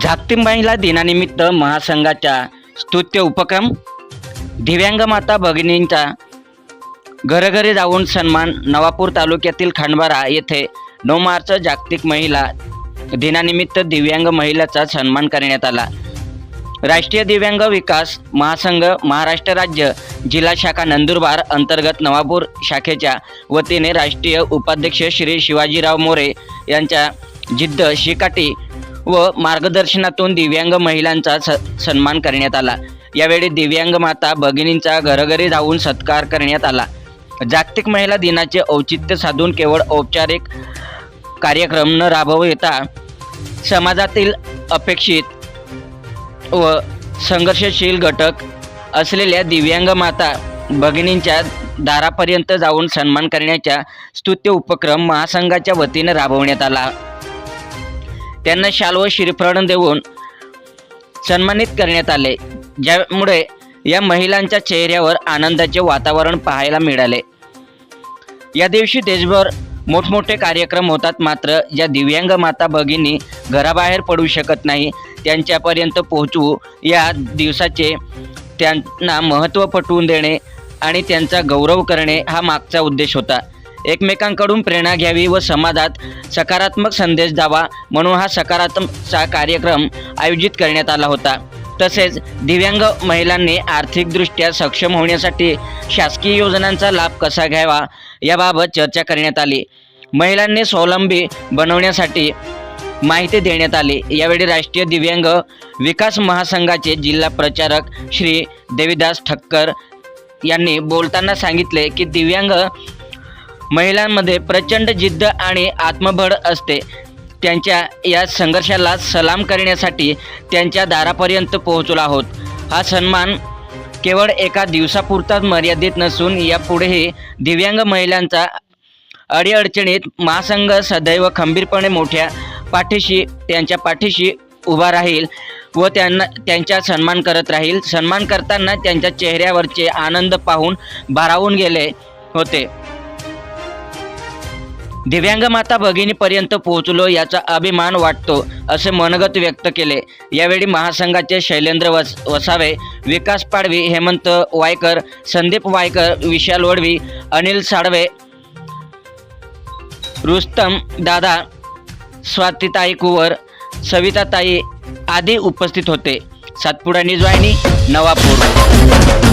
जागतिक महिला दिनानिमित्त महासंघाचा स्तुत्य उपक्रम, दिव्यांग माता भगिनींचा घरोघरी जाऊन सन्मान। नवापूर तालुक्यातील खंडबारा येथे 9 मार्च जागतिक महिला दिनानिमित्त दिव्यांग महिलांचा सन्मान करण्यात आला। राष्ट्रीय दिव्यांग विकास महासंघ महाराष्ट्र राज्य जिल्हा शाखा नंदुरबार अंतर्गत नवापूर शाखेच्या वतीने राष्ट्रीय उपाध्यक्ष श्री शिवाजीराव मोरे यांच्या जिद्द, शिकाटी व मार्गदर्शनातून दिव्यांग महिलांचा सन्मान करण्यात आला। यावेळी दिव्यांग माता भगिनींचा घरोघरी जाऊन सत्कार करण्यात आला। जागतिक महिला दिनाचे औचित्य साधून केवळ औपचारिक कार्यक्रम न राबवता समाजातील अपेक्षित व संघर्षशील घटक असलेल्या दिव्यांग माता भगिनींच्या दारापर्यंत जाऊन सन्मान करण्याचा स्तुत्य उपक्रम महासंघाच्या वतीने राबवण्यात आला। त्यांना शाल व श्रीफळ देऊन सन्मानित करण्यात आले, ज्यामुळे या महिलांच्या चेहऱ्यावर आनंदाचे वातावरण पाहायला मिळाले। या दिवशी देशभर मोठमोठे कार्यक्रम होतात, मात्र ज्या दिव्यांग माता भगिनी घराबाहेर पडू शकत नाही त्यांच्यापर्यंत पोहोचवू या दिवसाचे त्यांना महत्त्व पटवून देणे आणि त्यांचा गौरव करणे हा मागचा उद्देश होता। एकमेकांकडून प्रेरणा घ्यावी व समाजात सकारात्मक संदेश द्यावा म्हणून हा सकारात्मक कार्यक्रम आयोजित करण्यात आला होता। तसेच दिव्यांग महिलांनी आर्थिकदृष्ट्या सक्षम होण्यासाठी शासकीय योजनांचा लाभ कसा घ्यावा याबाबत चर्चा करण्यात आली। महिलांनी स्वावलंबी बनवण्यासाठी माहिती देण्यात आली। यावेळी राष्ट्रीय दिव्यांग विकास महासंघाचे जिल्हा प्रचारक श्री देवीदास ठक्कर यांनी बोलताना सांगितले की दिव्यांग महिलांमध्ये प्रचंड जिद्द आणि आत्मबळ असते। त्यांच्या या संघर्षाला सलाम करण्यासाठी त्यांच्या दारापर्यंत पोहोचलो आहोत। हा सन्मान केवळ एका दिवसापुरताच मर्यादित नसून यापुढेही दिव्यांग महिलांचा अडीअडचणीत महासंघ सदैव खंबीरपणे त्यांच्या पाठीशी उभा राहील व त्यांचा सन्मान करत राहील। सन्मान करताना त्यांच्या चेहऱ्यावरचे आनंद पाहून भारावून गेले होते। दिव्यांग माता भगिनीपर्यंत पोहोचलो याचा अभिमान वाटतो असे मनोगत व्यक्त केले। यावेळी महासंघाचे शैलेंद्र वसावे, विकास पाडवी, हेमंत वायकर, संदीप वायकर, विशाल वडवी, अनिल साळवे, रुस्तम दादा, स्वातीताई कुवर, सविताताई आदी उपस्थित होते। सातपुडा न्यूज वाहिनी, नवापूर।